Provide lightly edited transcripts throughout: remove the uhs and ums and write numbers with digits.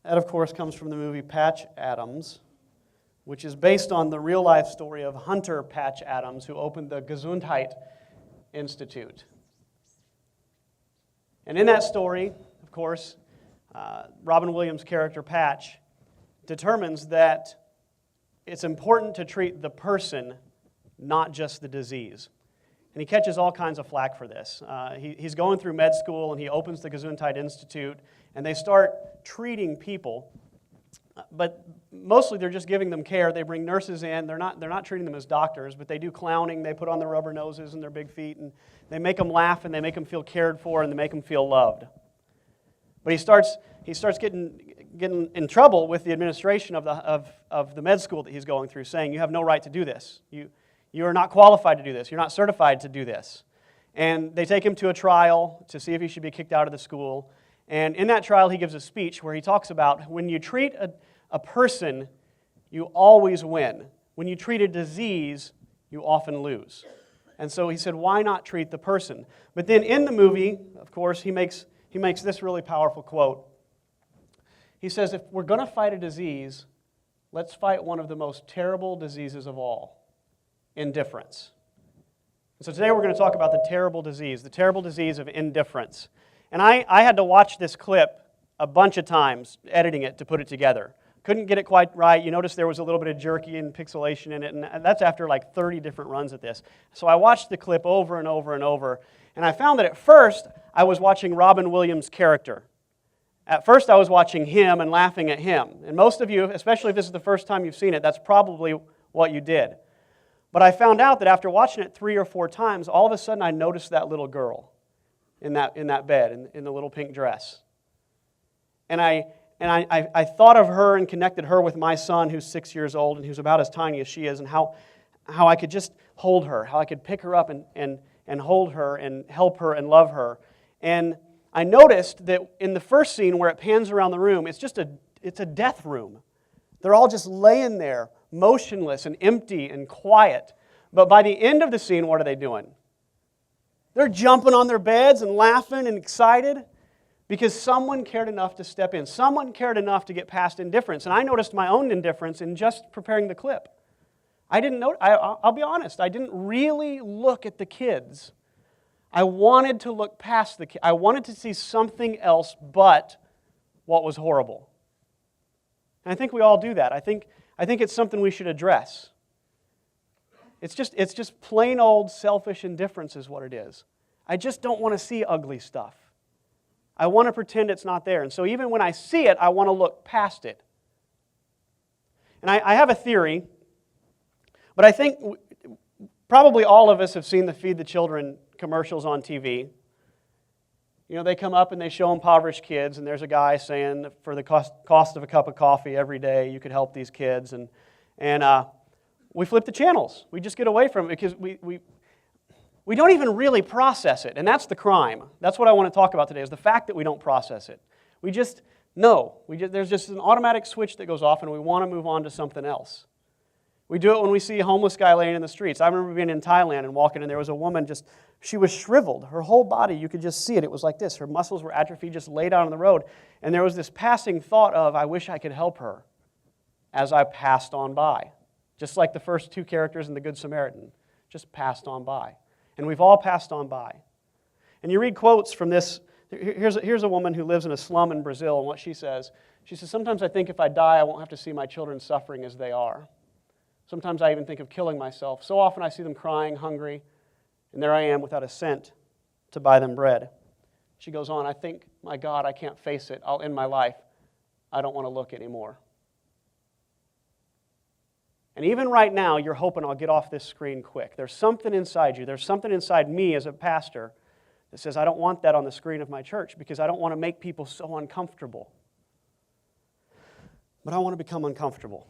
That, of course, comes from the movie Patch Adams, which is based on the real-life story of Hunter Patch Adams, who opened the Gesundheit Institute. And in that story, of course, Robin Williams' character, Patch, determines that it's important to treat the person, not just the disease. And he catches all kinds of flack for this. He's going through med school, and he opens the Gesundheit Institute, and they start treating people. But mostly they're just giving them care. They bring nurses in. They're not treating them as doctors, but they do clowning. They put on their rubber noses and their big feet, and they make them laugh, and they make them feel cared for, and they make them feel loved. But he starts getting in trouble with the administration of the med school that he's going through, saying, you have no right to do this. You are not qualified to do this. You're not certified to do this. And they take him to a trial to see if he should be kicked out of the school. And in that trial, he gives a speech where he talks about when you treat a person, you always win. When you treat a disease, you often lose. And so he said, why not treat the person? But then in the movie, of course, he makes this really powerful quote. He says, if we're going to fight a disease, let's fight one of the most terrible diseases of all, indifference. So today we're going to talk about the terrible disease of indifference. And I had to watch this clip a bunch of times, editing it to put it together. Couldn't get it quite right. You notice there was a little bit of jerky and pixelation in it, and that's after like 30 different runs at this. So I watched the clip over and over and over, and I found that at first I was watching Robin Williams' character. At first I was watching him and laughing at him. And most of you, especially if this is the first time you've seen it, that's probably what you did. But I found out that after watching it 3 or 4 times, all of a sudden I noticed that little girl in that bed, in the little pink dress. And I thought of her and connected her with my son, who's 6 years old and who's about as tiny as she is, and how I could just hold her, how I could pick her up and hold her and help her and love her. And I noticed that in the first scene where it pans around the room, it's a death room. They're all just laying there, motionless and empty and quiet. But by the end of the scene, what are they doing? They're jumping on their beds and laughing and excited because someone cared enough to step in. Someone cared enough to get past indifference. And I noticed my own indifference in just preparing the clip. I'll be honest, I didn't really look at the kids. I wanted to look past the kids. I wanted to see something else but what was horrible. And I think we all do that. I think it's something we should address. It's just plain old selfish indifference is what it is. I just don't want to see ugly stuff. I want to pretend it's not there. And so even when I see it, I want to look past it. And I have a theory, but I think probably all of us have seen the Feed the Children commercials on TV. You know, they come up and they show impoverished kids, and there's a guy saying for the cost of a cup of coffee every day, you could help these kids. And we flip the channels. We just get away from it because we don't even really process it, and that's the crime. That's what I want to talk about today, is the fact that we don't process it. We just know. There's just an automatic switch that goes off, and we want to move on to something else. We do it when we see a homeless guy laying in the streets. I remember being in Thailand and walking, and there was a woman she was shriveled. Her whole body, you could just see it. It was like this. Her muscles were atrophied, just laid out on the road. And there was this passing thought of, I wish I could help her, as I passed on by. Just like the first 2 characters in The Good Samaritan, just passed on by. And we've all passed on by. And you read quotes from this. Here's a woman who lives in a slum in Brazil, and what she says, sometimes I think if I die, I won't have to see my children suffering as they are. Sometimes I even think of killing myself. So often I see them crying, hungry, and there I am without a cent to buy them bread. She goes on, I think, my God, I can't face it. I'll end my life. I don't want to look anymore. And even right now, you're hoping I'll get off this screen quick. There's something inside you. There's something inside me as a pastor that says, I don't want that on the screen of my church because I don't want to make people so uncomfortable. But I want to become uncomfortable.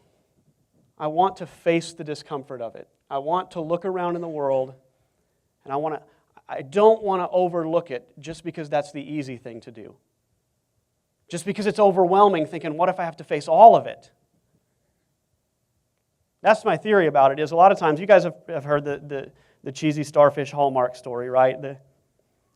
I want to face the discomfort of it. I want to look around in the world, and I don't want to overlook it just because that's the easy thing to do. Just because it's overwhelming, thinking, what if I have to face all of it? That's my theory about it, is a lot of times, you guys have heard the cheesy starfish Hallmark story, right?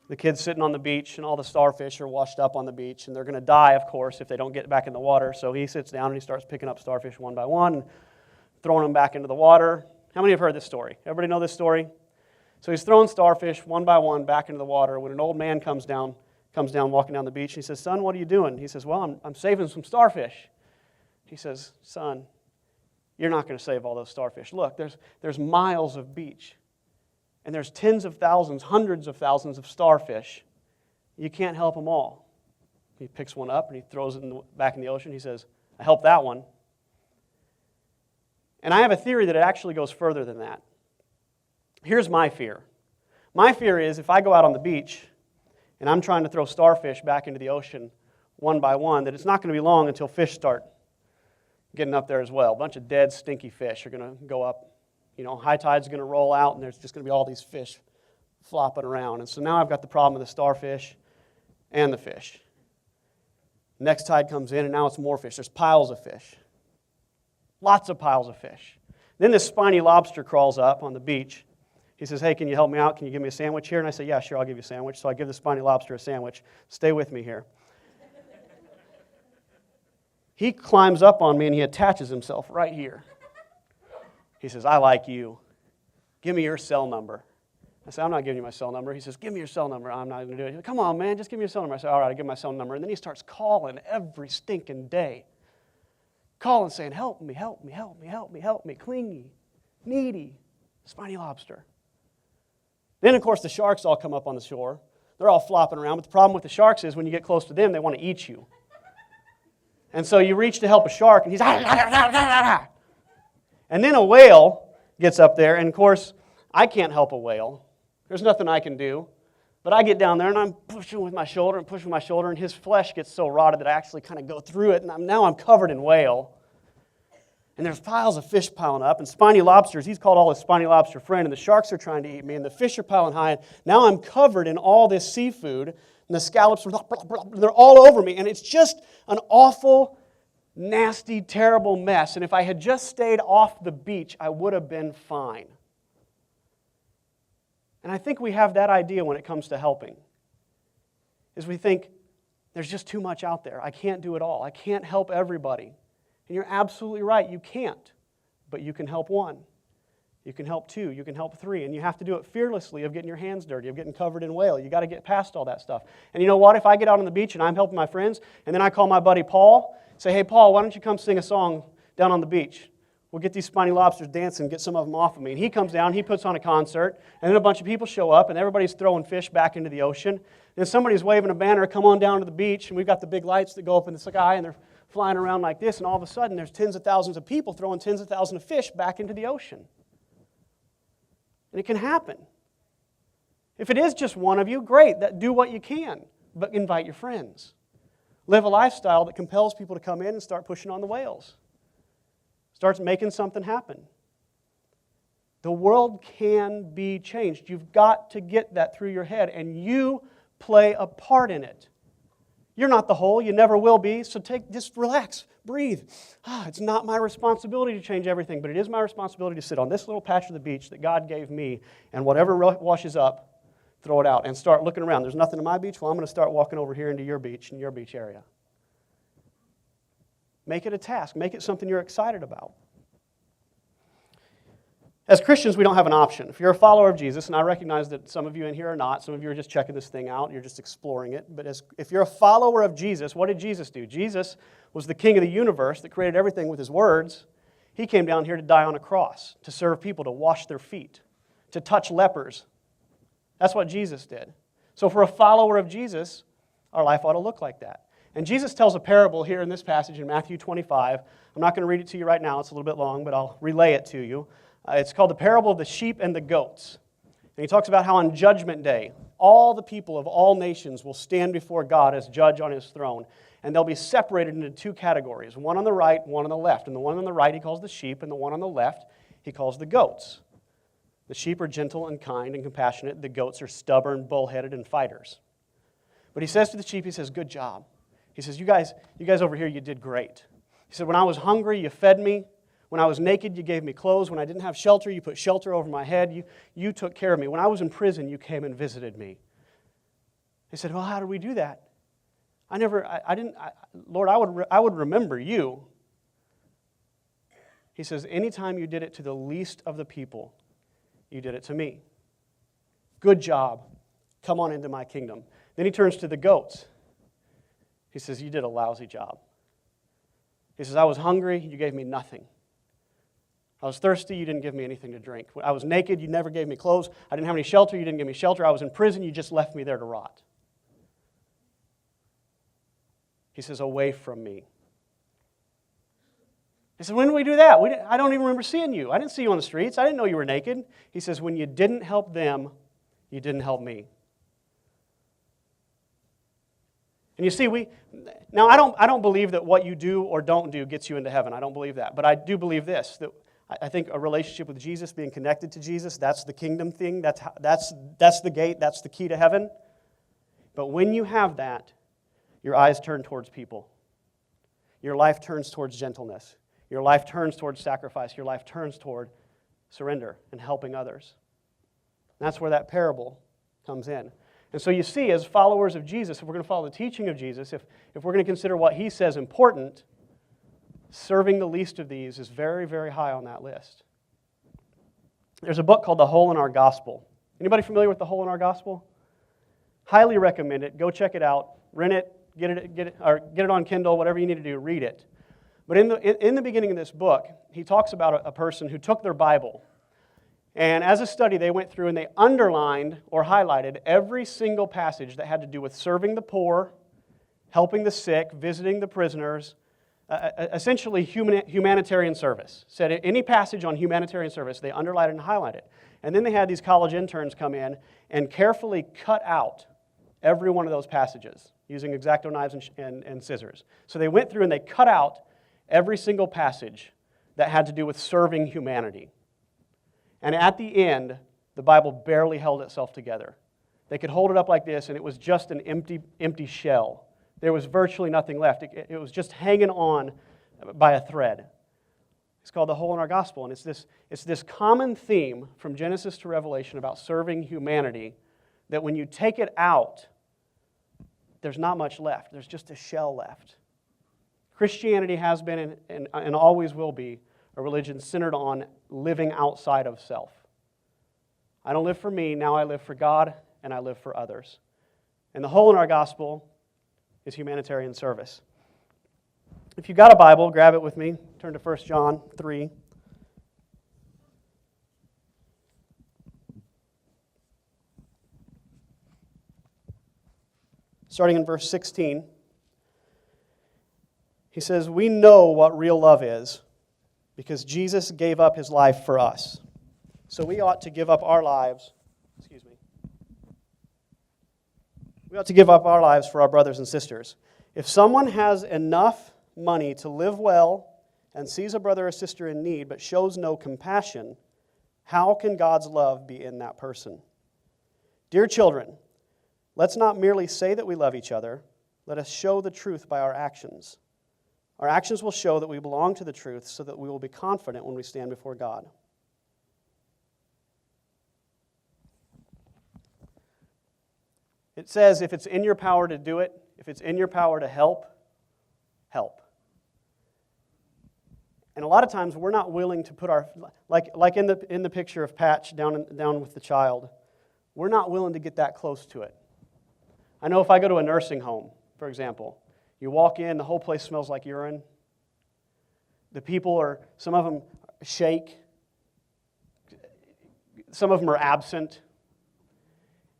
The kid's sitting on the beach, and all the starfish are washed up on the beach, and they're going to die, of course, if they don't get back in the water. So he sits down and he starts picking up starfish one by one and throwing them back into the water. How many have heard this story? Everybody know this story? So he's throwing starfish one by one back into the water when an old man comes down walking down the beach, and he says, "Son, what are you doing?" He says, "Well, I'm saving some starfish." He says, "Son, you're not going to save all those starfish. Look, there's miles of beach, and there's tens of thousands, hundreds of thousands of starfish. You can't help them all." He picks one up and he throws it back in the ocean. He says, "I helped that one." And I have a theory that it actually goes further than that. Here's my fear. My fear is if I go out on the beach and I'm trying to throw starfish back into the ocean one by one, that it's not going to be long until fish start getting up there as well. A bunch of dead, stinky fish are going to go up. High tide's going to roll out, and there's just going to be all these fish flopping around. And so now I've got the problem of the starfish and the fish. Next tide comes in, and now it's more fish. There's piles of fish. Lots of piles of fish. Then this spiny lobster crawls up on the beach. He says, "Hey, can you help me out? Can you give me a sandwich here?" And I say, "Yeah, sure, I'll give you a sandwich." So I give the spiny lobster a sandwich. Stay with me here. He climbs up on me and he attaches himself right here. He says, "I like you. Give me your cell number." I said, "I'm not giving you my cell number." He says, "Give me your cell number." "I'm not going to do it." He said, "Come on, man, just give me your cell number." I said, "All right, I'll give him my cell number." And then he starts calling every stinking day. Calling, saying, "Help me, help me, help me, help me, help me. Clingy, needy, spiny lobster." Then, of course, the sharks all come up on the shore. They're all flopping around. But the problem with the sharks is when you get close to them, they want to eat you. And so you reach to help a shark, and he's... And then a whale gets up there, and of course, I can't help a whale. There's nothing I can do. But I get down there, and I'm pushing with my shoulder, and his flesh gets so rotted that I actually kind of go through it, and now I'm covered in whale. And there's piles of fish piling up, and spiny lobsters, he's called all his spiny lobster friend, and the sharks are trying to eat me, and the fish are piling high. And now I'm covered in all this seafood, and the scallops, they're all over me, and it's just an awful, nasty, terrible mess. And if I had just stayed off the beach, I would have been fine. And I think we have that idea when it comes to helping, is we think, there's just too much out there. I can't do it all. I can't help everybody. And you're absolutely right, you can't. But you can help one. You can help two. You can help three. And you have to do it fearlessly of getting your hands dirty, of getting covered in whale. You got to get past all that stuff. And you know what? If I get out on the beach and I'm helping my friends, and then I call my buddy Paul, say, "Hey, Paul, why don't you come sing a song down on the beach? We'll get these spiny lobsters dancing, get some of them off of me." And he comes down, he puts on a concert, and then a bunch of people show up, and everybody's throwing fish back into the ocean. And somebody's waving a banner, "Come on down to the beach," and we've got the big lights that go up in the sky, and they're flying around like this, and all of a sudden there's tens of thousands of people throwing tens of thousands of fish back into the ocean. And it can happen. If it is just one of you, great, do what you can, but invite your friends. Live a lifestyle that compels people to come in and start pushing on the whales. Starts making something happen. The world can be changed. You've got to get that through your head, and you play a part in it. You're not the whole, you never will be, so just relax, breathe. It's not my responsibility to change everything, but it is my responsibility to sit on this little patch of the beach that God gave me, and whatever washes up, throw it out, and start looking around. There's nothing in my beach, well, I'm going to start walking over here into your beach, in your beach area. Make it a task. Make it something you're excited about. As Christians, we don't have an option. If you're a follower of Jesus, and I recognize that some of you in here are not, some of you are just checking this thing out, you're just exploring it, but if you're a follower of Jesus, what did Jesus do? Jesus was the king of the universe that created everything with his words. He came down here to die on a cross, to serve people, to wash their feet, to touch lepers. That's what Jesus did. So for a follower of Jesus, our life ought to look like that. And Jesus tells a parable here in this passage in Matthew 25. I'm not going to read it to you right now. It's a little bit long, but I'll relay it to you. It's called the parable of the sheep and the goats. And he talks about how on Judgment Day, all the people of all nations will stand before God as judge on his throne. And they'll be separated into two categories, one on the right, one on the left. And the one on the right he calls the sheep, and the one on the left he calls the goats. The sheep are gentle and kind and compassionate. The goats are stubborn, bullheaded, and fighters. But he says to the sheep, he says, "Good job." He says, you guys over here, you did great. He said, "When I was hungry, you fed me. When I was naked, you gave me clothes. When I didn't have shelter, you put shelter over my head. You took care of me. When I was in prison, you came and visited me." They said, well, how did we do that? Lord, I would remember you. He says, anytime you did it to the least of the people, you did it to me. Good job. Come on into my kingdom. Then he turns to the goats. He says, you did a lousy job. He says, I was hungry, you gave me nothing. I was thirsty, you didn't give me anything to drink. I was naked, you never gave me clothes. I didn't have any shelter, you didn't give me shelter. I was in prison, you just left me there to rot. He says, away from me. He said, when did we do that? I don't even remember seeing you. I didn't see you on the streets. I didn't know you were naked. He says, when you didn't help them, you didn't help me. And you see, I don't believe that what you do or don't do gets you into heaven. I don't believe that. But I do believe this, that I think a relationship with Jesus, being connected to Jesus, that's the kingdom thing. That's the gate. That's the key to heaven. But when you have that, your eyes turn towards people. Your life turns towards gentleness. Your life turns towards sacrifice. Your life turns toward surrender and helping others. That's where that parable comes in. And so you see, as followers of Jesus, if we're going to follow the teaching of Jesus, if we're going to consider what he says important, serving the least of these is very, very high on that list. There's a book called The Hole in Our Gospel. Anybody familiar with The Hole in Our Gospel? Highly recommend it. Go check it out. Rent it, get it on Kindle, whatever you need to do, read it. But in the beginning of this book, he talks about a person who took their Bible, and as a study, they went through and they underlined or highlighted every single passage that had to do with serving the poor, helping the sick, visiting the prisoners, essentially humanitarian service. Said any passage on humanitarian service, they underlined it and highlighted it. And then they had these college interns come in and carefully cut out every one of those passages using X-Acto knives and scissors. So they went through and they cut out every single passage that had to do with serving humanity. And at the end, the Bible barely held itself together. They could hold it up like this, and it was just an empty shell. There was virtually nothing left. It was just hanging on by a thread. It's called The Hole in Our Gospel, and it's this common theme from Genesis to Revelation about serving humanity that when you take it out, there's not much left. There's just a shell left. Christianity has been and always will be a religion centered on living outside of self. I don't live for me, now I live for God, and I live for others. And the hole in our gospel is humanitarian service. If you've got a Bible, grab it with me. Turn to 1 John 3. Starting in verse 16. He says, we know what real love is because Jesus gave up his life for us. So we ought to give up our lives, we ought to give up our lives for our brothers and sisters. If someone has enough money to live well and sees a brother or sister in need but shows no compassion, how can God's love be in that person? Dear children, let's not merely say that we love each other. Let us show the truth by our actions. Our actions will show that we belong to the truth so that we will be confident when we stand before God. It says if it's in your power to do it, if it's in your power to help, help. And a lot of times we're not willing to put our, like in the picture of Patch down with the child, we're not willing to get that close to it. I know if I go to a nursing home, for example, you walk in, the whole place smells like urine. The people some of them shake. Some of them are absent.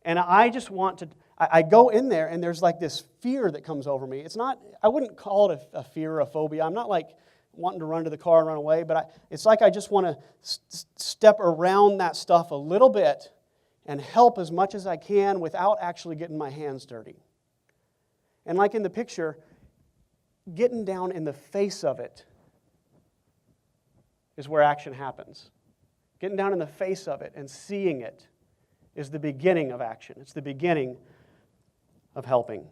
And I just want to, I go in there and there's like this fear that comes over me. It's not, I wouldn't call it a fear or a phobia. I'm not like wanting to run to the car and run away, but it's like I just want to step around that stuff a little bit and help as much as I can without actually getting my hands dirty. And like in the picture, getting down in the face of it is where action happens. Getting down in the face of it and seeing it is the beginning of action. It's the beginning of helping.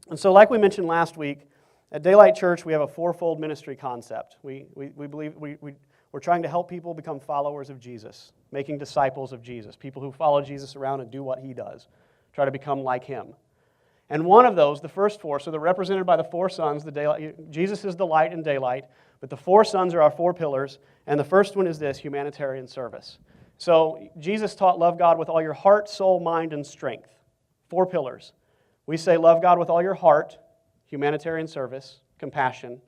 And so like we mentioned last week, at Daylight Church we have a fourfold ministry concept. We believe we're trying to help people become followers of Jesus, making disciples of Jesus, people who follow Jesus around and do what he does. try to become like him. And one of those, the first four, so they're represented by the four sons. The daylight, Jesus is the light and daylight, but the four sons are our four pillars, and the first one is this, humanitarian service. So Jesus taught love God with all your heart, soul, mind, and strength. 4 pillars. We say love God with all your heart, humanitarian service, compassion.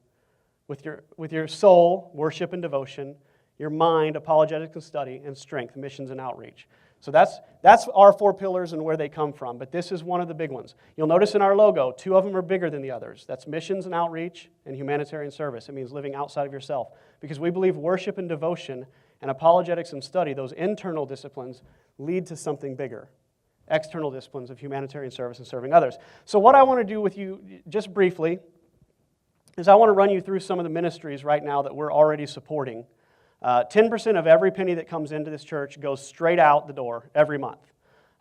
With your soul, worship and devotion. Your mind, apologetics and study. And strength, missions and outreach. So that's our 4 pillars and where they come from. But this is one of the big ones. You'll notice in our logo, 2 of them are bigger than the others. That's missions and outreach and humanitarian service. It means living outside of yourself. Because we believe worship and devotion and apologetics and study, those internal disciplines, lead to something bigger. External disciplines of humanitarian service and serving others. So what I want to do with you, just briefly, is I want to run you through some of the ministries right now that we're already supporting. 10% of every penny that comes into this church goes straight out the door every month.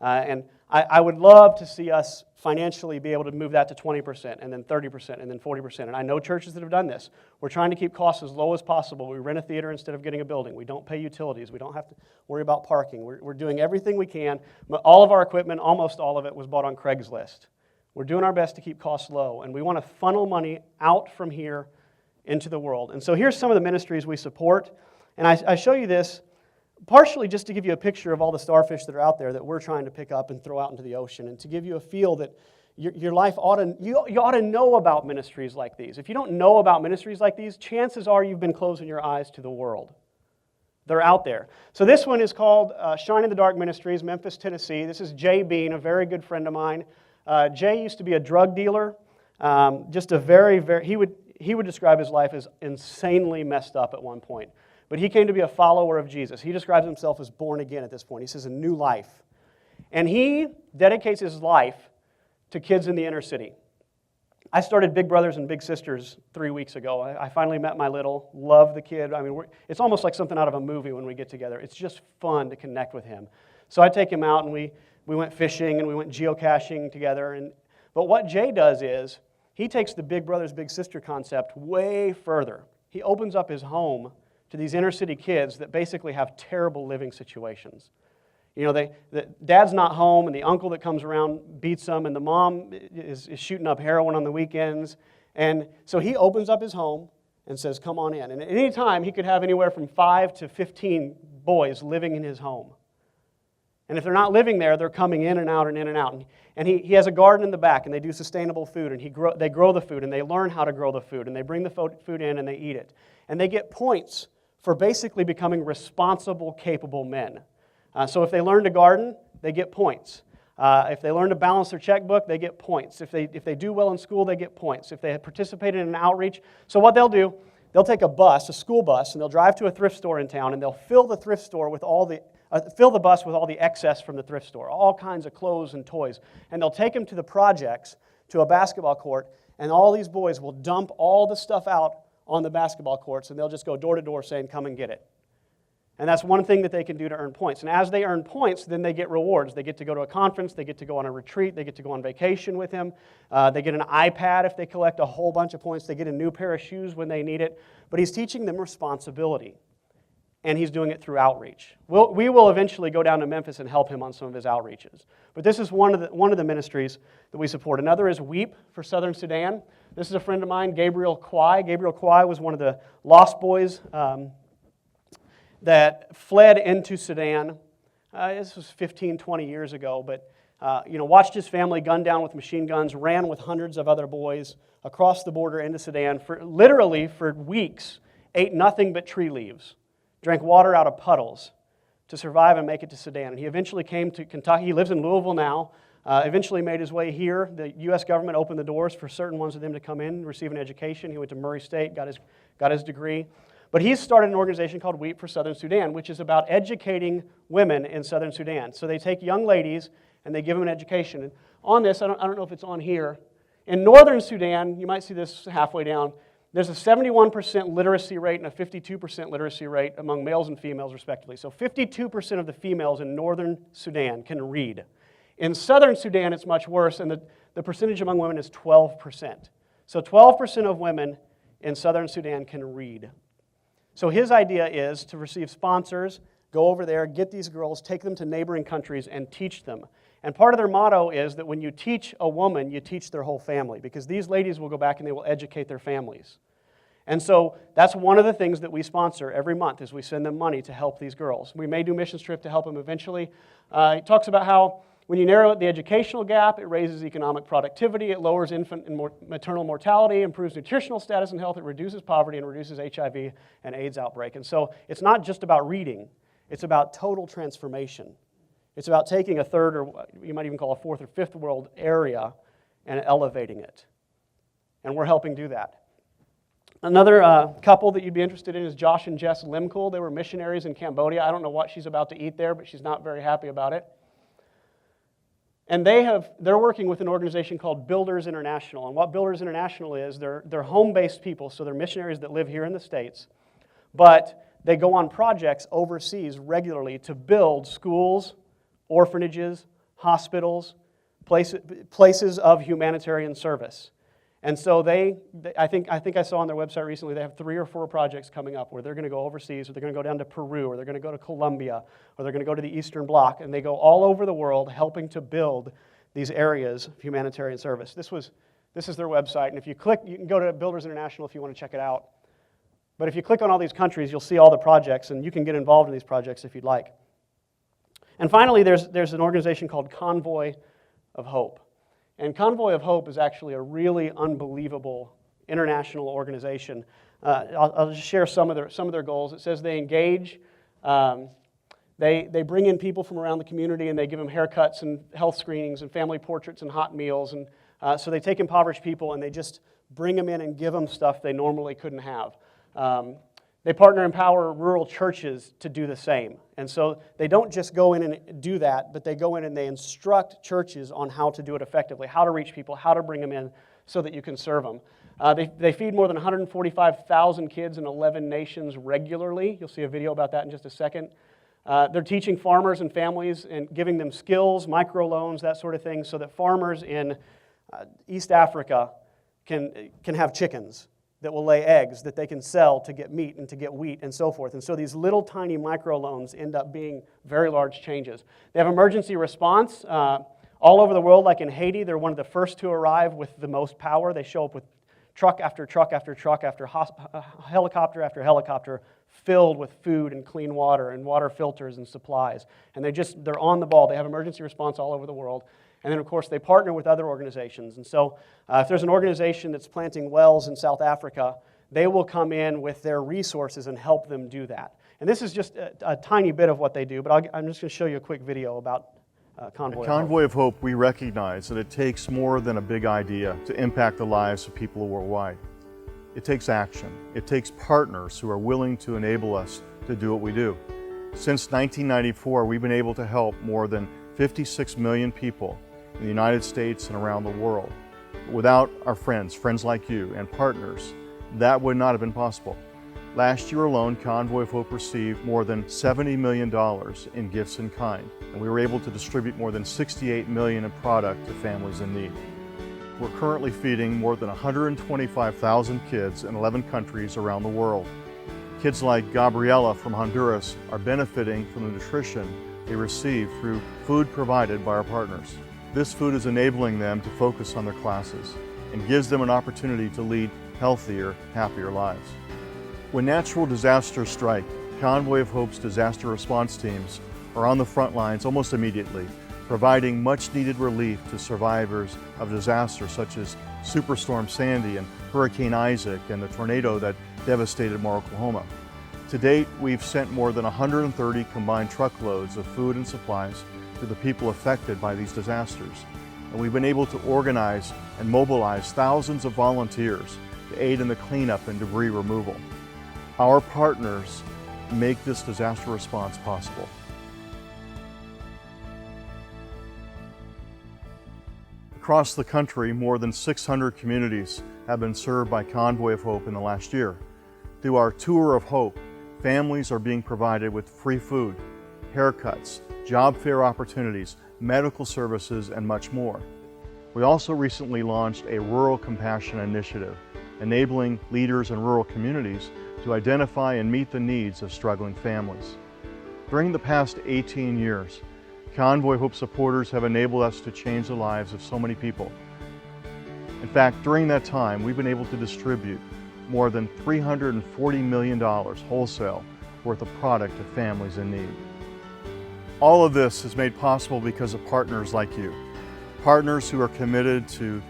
And I would love to see us financially be able to move that to 20%, and then 30%, and then 40%. And I know churches that have done this. We're trying to keep costs as low as possible. We rent a theater instead of getting a building. We don't pay utilities. We don't have to worry about parking. We're doing everything we can. All of our equipment, almost all of it, was bought on Craigslist. We're doing our best to keep costs low, and we want to funnel money out from here into the world. And so here's some of the ministries we support. And I show you this partially just to give you a picture of all the starfish that are out there that we're trying to pick up and throw out into the ocean, and to give you a feel that your life you ought to know about ministries like these. If you don't know about ministries like these, chances are you've been closing your eyes to the world. They're out there. So this one is called Shine in the Dark Ministries, Memphis, Tennessee. This is Jay Bean, a very good friend of mine. Jay used to be a drug dealer. He would describe his life as insanely messed up at one point. But he came to be a follower of Jesus. He describes himself as born again at this point. He says a new life. And he dedicates his life to kids in the inner city. I started Big Brothers and Big Sisters 3 weeks ago. I finally met my little, love the kid. I mean, it's almost like something out of a movie when we get together. It's just fun to connect with him. So I take him out and we went fishing and we went geocaching together. But what Jay does is he takes the Big Brothers, Big Sister concept way further. He opens up his home to these inner city kids that basically have terrible living situations. You know, the dad's not home, and the uncle that comes around beats them, and the mom is shooting up heroin on the weekends. And so he opens up his home and says, come on in. And at any time, he could have anywhere from 5 to 15 boys living in his home. And if they're not living there, they're coming in and out and in and out. And he has a garden in the back, and they do sustainable food, and they grow the food, and they learn how to grow the food, and they bring the food in, and they eat it. And they get points for basically becoming responsible, capable men. So if they learn to garden, they get points. If they learn to balance their checkbook, they get points. If they do well in school, they get points. If they have participated in an outreach. So what they'll do, they'll take a bus, a school bus, and they'll drive to a thrift store in town, and they'll fill the thrift store with fill the bus with all the excess from the thrift store, all kinds of clothes and toys. And they'll take them to the projects, to a basketball court, and all these boys will dump all the stuff out on the basketball courts, and they'll just go door to door saying, come and get it. And that's one thing that they can do to earn points. And as they earn points, then they get rewards. They get to go to a conference, they get to go on a retreat, they get to go on vacation with him. They get an iPad if they collect a whole bunch of points. They get a new pair of shoes when they need it. But he's teaching them responsibility. And he's doing it through outreach. We will eventually go down to Memphis and help him on some of his outreaches. But this is one of the ministries that we support. Another is Weep for Southern Sudan. This is a friend of mine, Gabriel Kwai. Gabriel Kwai was one of the lost boys that fled into Sudan. This was 15, 20 years ago, but watched his family gunned down with machine guns, ran with hundreds of other boys across the border into Sudan, literally for weeks, ate nothing but tree leaves, drank water out of puddles to survive and make it to Sudan. And he eventually came to Kentucky. He lives in Louisville now. Eventually made his way here. The U.S. government opened the doors for certain ones of them to come in, receive an education. He went to Murray State, got his degree. But he's started an organization called Weep for Southern Sudan, which is about educating women in Southern Sudan. So they take young ladies and they give them an education. And on this, I don't know if it's on here, in Northern Sudan, you might see this halfway down, there's a 71% literacy rate and a 52% literacy rate among males and females, respectively. So 52% of the females in Northern Sudan can read. In Southern Sudan, it's much worse, and the percentage among women is 12%. So 12% of women in Southern Sudan can read. So his idea is to receive sponsors, go over there, get these girls, take them to neighboring countries, and teach them. And part of their motto is that when you teach a woman, you teach their whole family, because these ladies will go back and they will educate their families. And so that's one of the things that we sponsor every month, is we send them money to help these girls. We may do a missions trip to help them eventually. It talks about how when you narrow the educational gap, it raises economic productivity, it lowers infant and maternal mortality, improves nutritional status and health, it reduces poverty, and reduces HIV and AIDS outbreak. And so it's not just about reading, it's about total transformation. It's about taking a third, or you might even call a fourth or fifth world area, and elevating it. And we're helping do that. Another couple that you'd be interested in is Josh and Jess Limcool. They were missionaries in Cambodia. I don't know what she's about to eat there, but she's not very happy about it. And they're working with an organization called Builders International. And what Builders International is, they're home-based people, so they're missionaries that live here in the States. But they go on projects overseas regularly to build schools, orphanages, hospitals, places of humanitarian service. And so I think I saw on their website recently they have 3 or 4 projects coming up where they're going to go overseas, or they're going to go down to Peru, or they're going to go to Colombia, or they're going to go to the Eastern Bloc, and they go all over the world helping to build these areas of humanitarian service. This is their website, and if you click, you can go to Builders International if you want to check it out. But if you click on all these countries, you'll see all the projects, and you can get involved in these projects if you'd like. And finally, there's an organization called Convoy of Hope. And Convoy of Hope is actually a really unbelievable international organization. I'll just share some of their goals. It says they engage, they bring in people from around the community, and they give them haircuts and health screenings and family portraits and hot meals. And so they take impoverished people and they just bring them in and give them stuff they normally couldn't have. They partner and empower rural churches to do the same. And so they don't just go in and do that, but they go in and they instruct churches on how to do it effectively, how to reach people, how to bring them in so that you can serve them. They feed more than 145,000 kids in 11 nations regularly. You'll see a video about that in just a second. They're teaching farmers and families and giving them skills, microloans, that sort of thing, so that farmers in East Africa can have chickens that will lay eggs that they can sell to get meat and to get wheat and so forth. And so these little tiny microloans end up being very large changes. They have emergency response all over the world, like in Haiti. They're one of the first to arrive with the most power. They show up with truck after truck after truck after helicopter after helicopter filled with food and clean water and water filters and supplies. And they're on the ball. They have emergency response all over the world. And then, of course, they partner with other organizations. And so if there's an organization that's planting wells in South Africa, they will come in with their resources and help them do that. And this is just a tiny bit of what they do, but I'm just going to show you a quick video about Convoy of Hope. Convoy of Hope, we recognize that it takes more than a big idea to impact the lives of people worldwide. It takes action. It takes partners who are willing to enable us to do what we do. Since 1994, we've been able to help more than 56 million people in the United States and around the world. Without our friends like you, and partners, that would not have been possible. Last year alone, Convoy of Hope received more than $70 million in gifts in kind, and we were able to distribute more than $68 million in product to families in need. We're currently feeding more than 125,000 kids in 11 countries around the world. Kids like Gabriela from Honduras are benefiting from the nutrition they receive through food provided by our partners. This food is enabling them to focus on their classes and gives them an opportunity to lead healthier, happier lives. When natural disasters strike, Convoy of Hope's disaster response teams are on the front lines almost immediately, providing much-needed relief to survivors of disasters such as Superstorm Sandy and Hurricane Isaac and the tornado that devastated Moore, Oklahoma. To date, we've sent more than 130 combined truckloads of food and supplies to the people affected by these disasters. And we've been able to organize and mobilize thousands of volunteers to aid in the cleanup and debris removal. Our partners make this disaster response possible. Across the country, more than 600 communities have been served by Convoy of Hope in the last year. Through our Tour of Hope, families are being provided with free food, haircuts, job fair opportunities, medical services, and much more. We also recently launched a Rural Compassion Initiative, enabling leaders in rural communities to identify and meet the needs of struggling families. During the past 18 years, Convoy Hope supporters have enabled us to change the lives of so many people. In fact, during that time, we've been able to distribute more than $340 million wholesale worth of product to families in need. All of this is made possible because of partners like you, partners who are committed to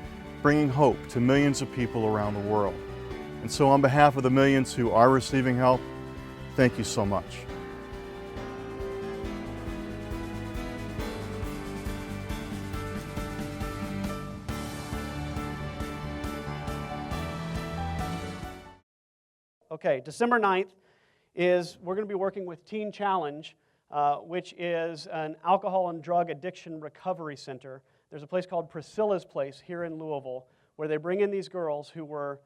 bringing hope to millions of people around the world. And so on behalf of the millions who are receiving help, thank you so much. Okay, December 9th we're going to be working with Teen Challenge, which is an alcohol and drug addiction recovery center. There's a place called Priscilla's Place here in Louisville where they bring in these girls who were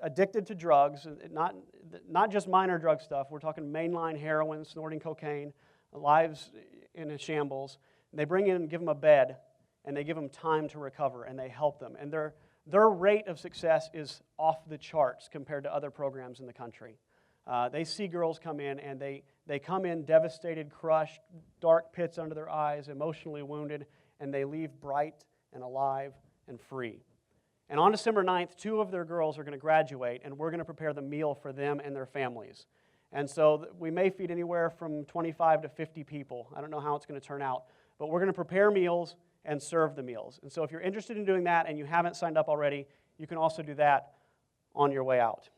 addicted to drugs, not just minor drug stuff. We're talking mainline heroin, snorting cocaine, lives in a shambles. And they bring in and give them a bed, and they give them time to recover, and they help them. And their rate of success is off the charts compared to other programs in the country. They see girls come in, and they come in devastated, crushed, dark pits under their eyes, emotionally wounded, and they leave bright and alive and free. And on December 9th, 2 of their girls are going to graduate, and we're going to prepare the meal for them and their families. And so we may feed anywhere from 25 to 50 people. I don't know how it's going to turn out, but we're going to prepare meals and serve the meals. And so if you're interested in doing that and you haven't signed up already, you can also do that on your way out.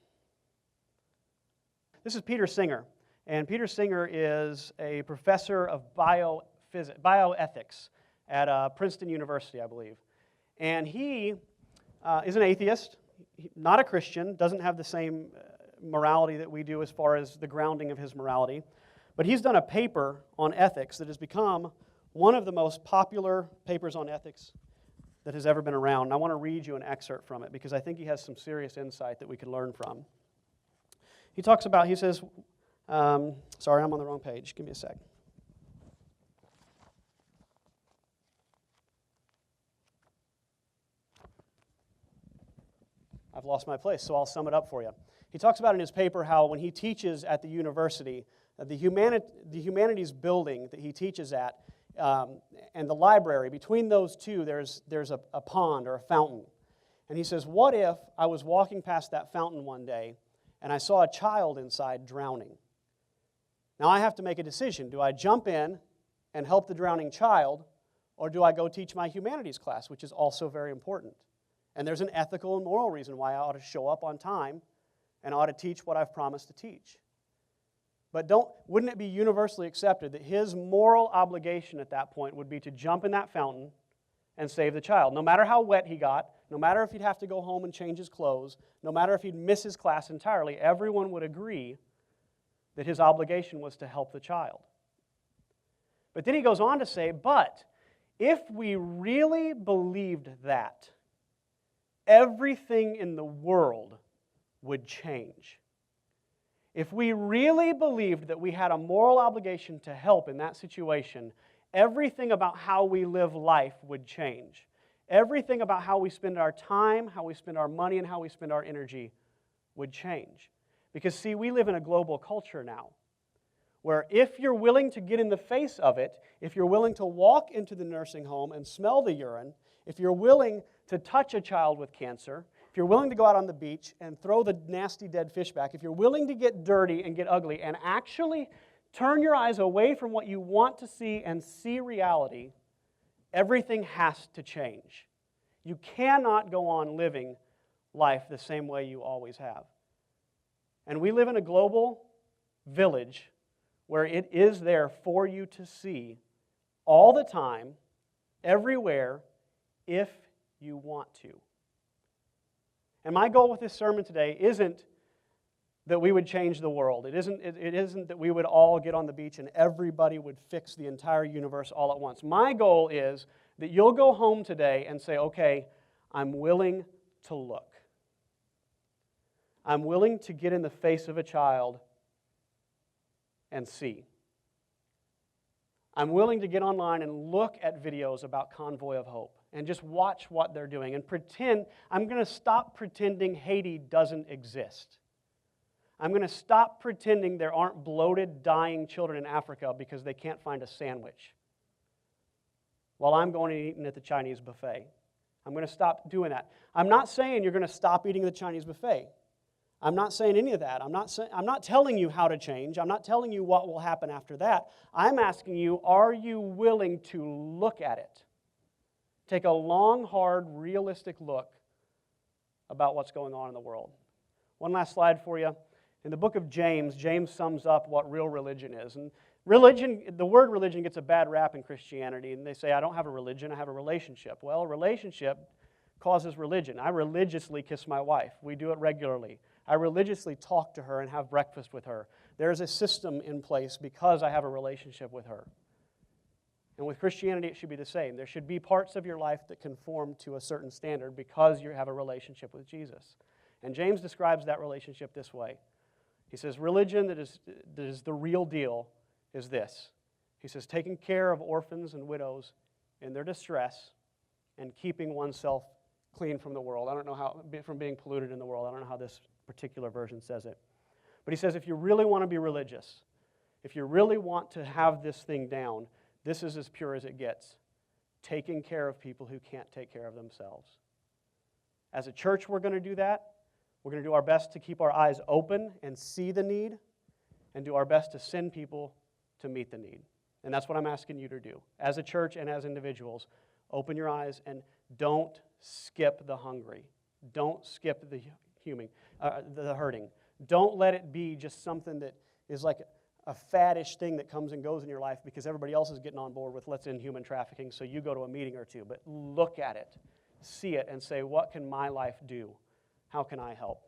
This is Peter Singer, and Peter Singer is a professor of bioethics at Princeton University, I believe. And he is an atheist, not a Christian, doesn't have the same morality that we do as far as the grounding of his morality. But he's done a paper on ethics that has become one of the most popular papers on ethics that has ever been around. And I want to read you an excerpt from it because I think he has some serious insight that we can learn from. He says, sorry, I'm on the wrong page. Give me a sec. I've lost my place, so I'll sum it up for you. He talks about in his paper how when he teaches at the university, the humanities building that he teaches at, and the library, between those two, there's a pond or a fountain. And he says, what if I was walking past that fountain one day and I saw a child inside drowning? Now I have to make a decision. Do I jump in and help the drowning child, or do I go teach my humanities class, which is also very important? And there's an ethical and moral reason why I ought to show up on time and I ought to teach what I've promised to teach. But wouldn't it be universally accepted that his moral obligation at that point would be to jump in that fountain and save the child? No matter how wet he got, no matter if he'd have to go home and change his clothes, no matter if he'd miss his class entirely, everyone would agree that his obligation was to help the child. But then he goes on to say, but if we really believed that, everything in the world would change. If we really believed that we had a moral obligation to help in that situation, everything about how we live life would change. Everything about how we spend our time, how we spend our money, and how we spend our energy would change. Because, see, we live in a global culture now where if you're willing to get in the face of it, if you're willing to walk into the nursing home and smell the urine, if you're willing to touch a child with cancer, if you're willing to go out on the beach and throw the nasty dead fish back, if you're willing to get dirty and get ugly and actually turn your eyes away from what you want to see and see reality, everything has to change. You cannot go on living life the same way you always have. And we live in a global village where it is there for you to see all the time, everywhere, if you want to. And my goal with this sermon today isn't that we would change the world. It isn't that we would all get on the beach and everybody would fix the entire universe all at once. My goal is that you'll go home today and say, okay, I'm willing to look. I'm willing to get in the face of a child and see. I'm willing to get online and look at videos about Convoy of Hope and just watch what they're doing and pretend. I'm going to stop pretending Haiti doesn't exist. I'm going to stop pretending there aren't bloated, dying children in Africa because they can't find a sandwich while I'm going and eating at the Chinese buffet. I'm going to stop doing that. I'm not saying you're going to stop eating at the Chinese buffet. I'm not saying any of that. I'm not telling you how to change. I'm not telling you what will happen after that. I'm asking you, are you willing to look at it? Take a long, hard, realistic look about what's going on in the world. One last slide for you. In the book of James, James sums up what real religion is. And religion, the word religion gets a bad rap in Christianity, and they say, I don't have a religion, I have a relationship. Well, a relationship causes religion. I religiously kiss my wife. We do it regularly. I religiously talk to her and have breakfast with her. There's a system in place because I have a relationship with her. And with Christianity, it should be the same. There should be parts of your life that conform to a certain standard because you have a relationship with Jesus. And James describes that relationship this way. He says, religion that is the real deal is this. He says, taking care of orphans and widows in their distress and keeping oneself clean from the world. I don't know how, from being polluted in the world. I don't know how this particular version says it. But he says, if you really want to be religious, if you really want to have this thing down, this is as pure as it gets. Taking care of people who can't take care of themselves. As a church, we're going to do that. We're going to do our best to keep our eyes open and see the need, and do our best to send people to meet the need. And that's what I'm asking you to do. As a church and as individuals, open your eyes and don't skip the hungry. Don't skip the hurting. Don't let it be just something that is like a faddish thing that comes and goes in your life because everybody else is getting on board with let's end human trafficking, so you go to a meeting or two. But look at it, see it, and say, what can my life do? How can I help?